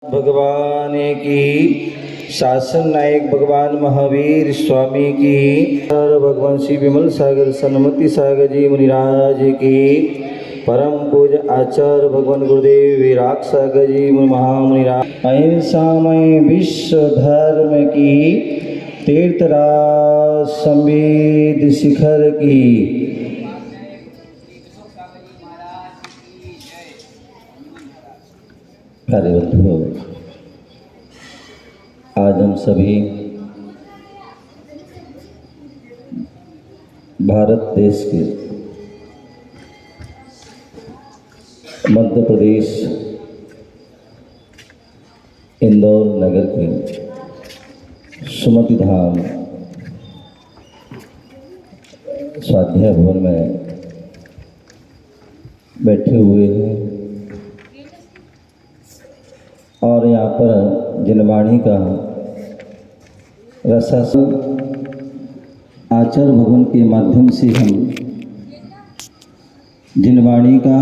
भगवान की, शासन नायक भगवान महावीर स्वामी की, भगवान श्री विमल सागर सन्मति सागर जी मुनिराज की, परम पूज्य आचार्य भगवान गुरुदेव विराग सागर जी महामुनिराज, अहिंसामय विश्व धर्म की, तीर्थराज संवेद शिखर की। प्यारे बंधुओं, आज हम सभी भारत देश के मध्य प्रदेश इंदौर नगर के सुमति धाम स्वाध्याय भवन में बैठे हुए हैं और यहाँ पर जिनवाणी का रसास्वाद आचार्य भगवान के माध्यम से हम जिनवाणी का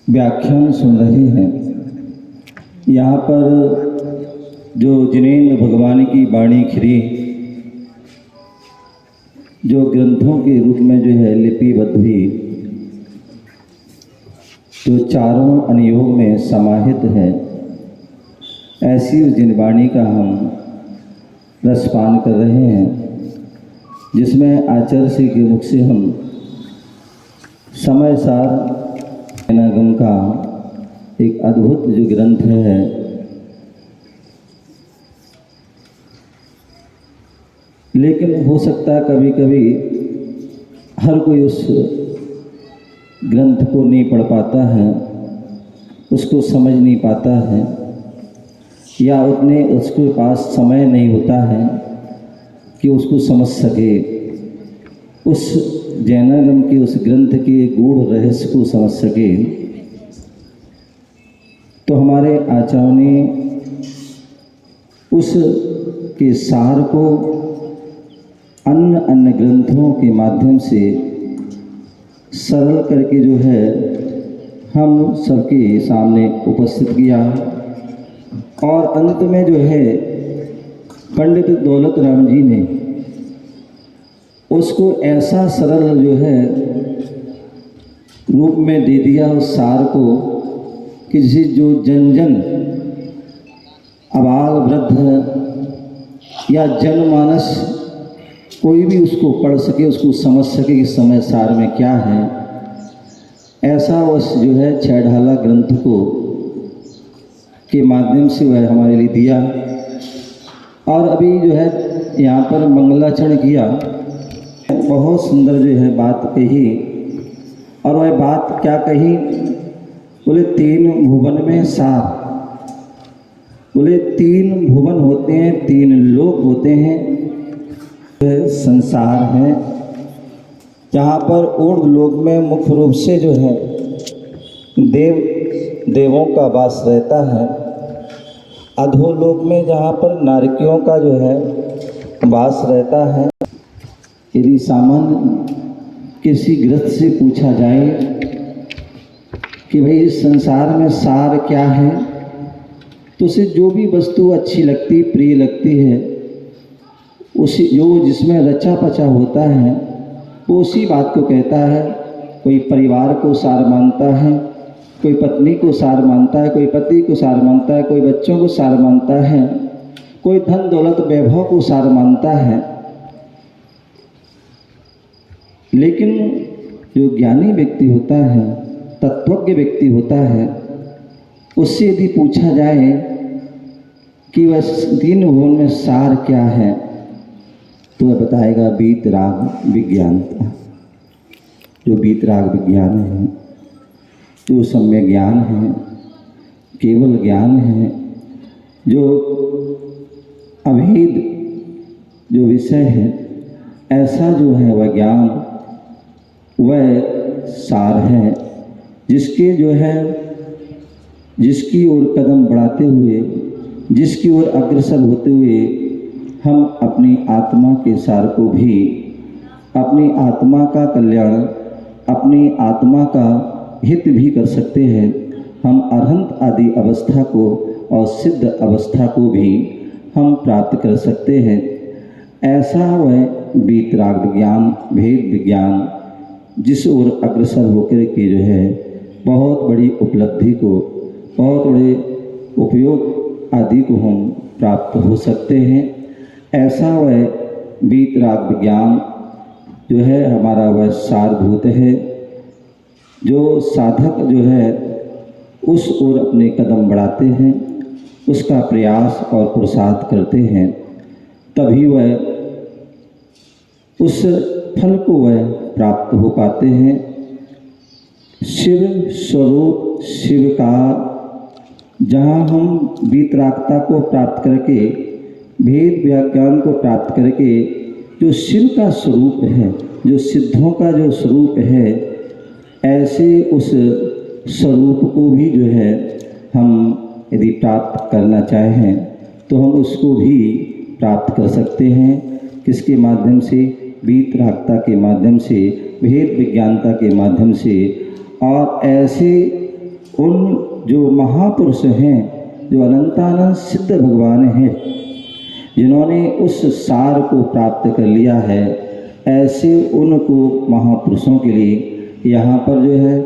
व्याख्यान सुन रहे हैं। यहाँ पर जो जिनेंद्र भगवान की वाणी खिरी, जो ग्रंथों के रूप में जो है लिपिबद्ध हुई, जो चारों अनुयोग में समाहित है, ऐसी उस जिनवाणी का हम रसपान कर रहे हैं, जिसमें आचार्य श्री के मुख से हम समय सार जैनागम का एक अद्भुत जो ग्रंथ है, लेकिन हो सकता है कभी कभी हर कोई उस ग्रंथ को नहीं पढ़ पाता है, उसको समझ नहीं पाता है, या उतने उसके पास समय नहीं होता है कि उसको समझ सके, उस जैनागम के उस ग्रंथ के गूढ़ रहस्य को समझ सके। तो हमारे आचार्यों ने उस के सार को अन्य अन्य ग्रंथों के माध्यम से सरल करके जो है हम सबके सामने उपस्थित किया, और अंत में जो है पंडित दौलत राम जी ने उसको ऐसा सरल जो है रूप में दे दिया उस सार को, कि जिसे जो जन जन अबाल वृद्ध या जनमानस कोई भी उसको पढ़ सके, उसको समझ सके कि समय सार में क्या है, ऐसा उस जो है छह ढाला ग्रंथ को के माध्यम से वह हमारे लिए दिया। और अभी जो है यहाँ पर मंगलाचरण किया, बहुत सुंदर जो है बात कही, और वह बात क्या कही, बोले तीन भुवन में सार, बोले तीन भुवन होते हैं, तीन लोक होते हैं, संसार है, जहाँ पर ऊर्ध्व लोक में मुख्य रूप से जो है देवों का वास रहता है, अधोलोक में जहाँ पर नारकियों का जो है वास रहता है। यदि सामान्य किसी गृहस्थ से पूछा जाए कि भाई इस संसार में सार क्या है, तो उसे जो भी वस्तु अच्छी लगती, प्रिय लगती है, उसी जो जिसमें रचा पचा होता है, वो उसी बात को कहता है। कोई परिवार को सार मानता है, कोई पत्नी को सार मानता है, कोई पति को सार मानता है, कोई बच्चों को सार मानता है, कोई धन दौलत वैभव को सार मानता है। लेकिन जो ज्ञानी व्यक्ति होता है, तत्वज्ञ व्यक्ति होता है, उससे यदि पूछा जाए कि वह तीन भुवन में सार क्या है, तो वह बताएगा वीतराग विज्ञान। जो वीतराग विज्ञान है, जो सम्यक ज्ञान है, केवल ज्ञान है, जो अभेद जो विषय है, ऐसा जो है वह ज्ञान, वह सार है, जिसके जो है जिसकी ओर कदम बढ़ाते हुए, जिसकी ओर अग्रसर होते हुए हम अपनी आत्मा के सार को भी, अपनी आत्मा का कल्याण, अपनी आत्मा का हित भी कर सकते हैं। हम अरहंत आदि अवस्था को और सिद्ध अवस्था को भी हम प्राप्त कर सकते हैं। ऐसा वह वीतराग विज्ञान, भेद विज्ञान जिस ओर अग्रसर होकर के जो है बहुत बड़ी उपलब्धि को, बहुत बड़े उपयोग आदि को हम प्राप्त हो सकते हैं। ऐसा वह वीतराग विज्ञान जो है हमारा वह सारभूत है, जो साधक जो है उस ओर अपने कदम बढ़ाते हैं, उसका प्रयास और पुरुषार्थ करते हैं, तभी वह उस फल को वह प्राप्त हो पाते हैं। शिव स्वरूप शिव का जहाँ हम वीतरागता को प्राप्त करके, भेद विज्ञान को प्राप्त करके जो शिव का स्वरूप है, जो सिद्धों का जो स्वरूप है, ऐसे उस स्वरूप को भी जो है हम यदि प्राप्त करना चाहें तो हम उसको भी प्राप्त कर सकते हैं। किसके माध्यम से? वीतरागता के माध्यम से, भेद विज्ञानता के माध्यम से। और ऐसे उन जो महापुरुष हैं, जो अनंतानंद सिद्ध भगवान हैं, जिन्होंने उस सार को प्राप्त कर लिया है, ऐसे उनको महापुरुषों के लिए यहाँ पर जो है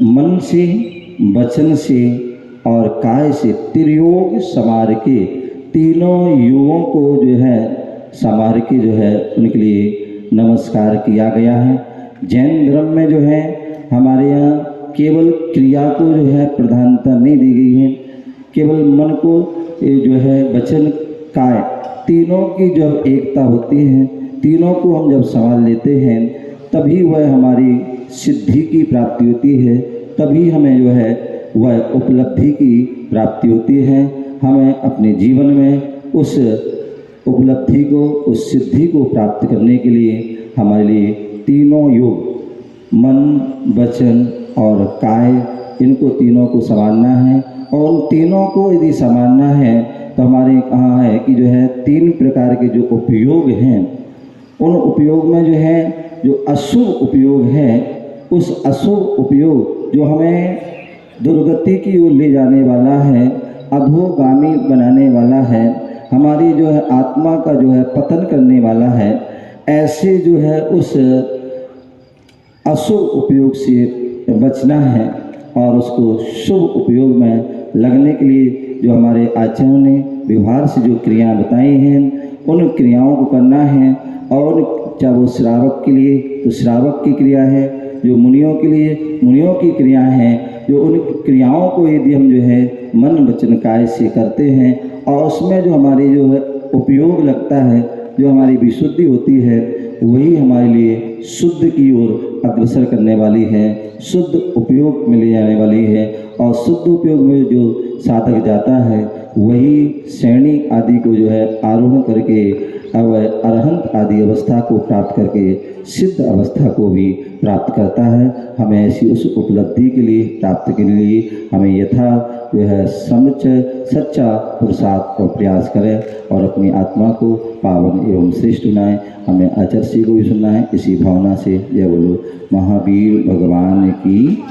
मन से, वचन से और काय से त्रियोग समार के, तीनों युगों को जो है समार के जो है उनके लिए नमस्कार किया गया है। जैन धर्म में जो है हमारे यहाँ केवल क्रिया को जो है प्रधानता नहीं दी गई है, केवल मन को जो है वचन काय तीनों की जब एकता होती है, तीनों को हम जब संभाल लेते हैं, तभी वह हमारी सिद्धि की प्राप्ति होती है, तभी हमें जो है वह उपलब्धि की प्राप्ति होती है। हमें अपने जीवन में उस उपलब्धि को, उस सिद्धि को प्राप्त करने के लिए हमारे लिए तीनों योग, मन, वचन और काय, इनको तीनों को संभालना है। और उन तीनों को यदि संभालना है तो हमारे कहाँ है कि जो है 3 प्रकार के जो उपयोग हैं, उन उपयोग में जो है जो अशुभ उपयोग है, उस अशुभ उपयोग जो हमें दुर्गति की ओर ले जाने वाला है, अधोगामी बनाने वाला है, हमारी जो है आत्मा का जो है पतन करने वाला है, ऐसे जो है उस अशुभ उपयोग से बचना है और उसको शुभ उपयोग में लगने के लिए जो हमारे आचार्यों ने व्यवहार से जो क्रियाएं बताई हैं, उन क्रियाओं को करना है। और चाहे वो श्रावक के लिए तो श्रावक की क्रिया है, जो मुनियों के लिए मुनियों की क्रिया है, जो उन क्रियाओं को यदि हम जो है मन वचन काय से करते हैं और उसमें जो हमारी जो है उपयोग लगता है, जो हमारी विशुद्धि होती है, वही हमारे लिए शुद्ध की ओर अग्रसर करने वाली है, शुद्ध उपयोग में ले जाने वाली है। और शुद्ध उपयोग में जो साधक जाता है वही श्रेणी आदि को जो है आरोहण करके अब अरहंत आदि अवस्था को प्राप्त करके सिद्ध अवस्था को भी प्राप्त करता है। हमें ऐसी उस उपलब्धि के लिए, प्राप्ति के लिए हमें यथा जो है समुच्चय सच्चा पुरुषार्थ और प्रयास करें और अपनी आत्मा को पावन एवं श्रेष्ठ बनाएं। हमें आचार्य को भी सुनना है। इसी भावना से जय बोलो महावीर भगवान की।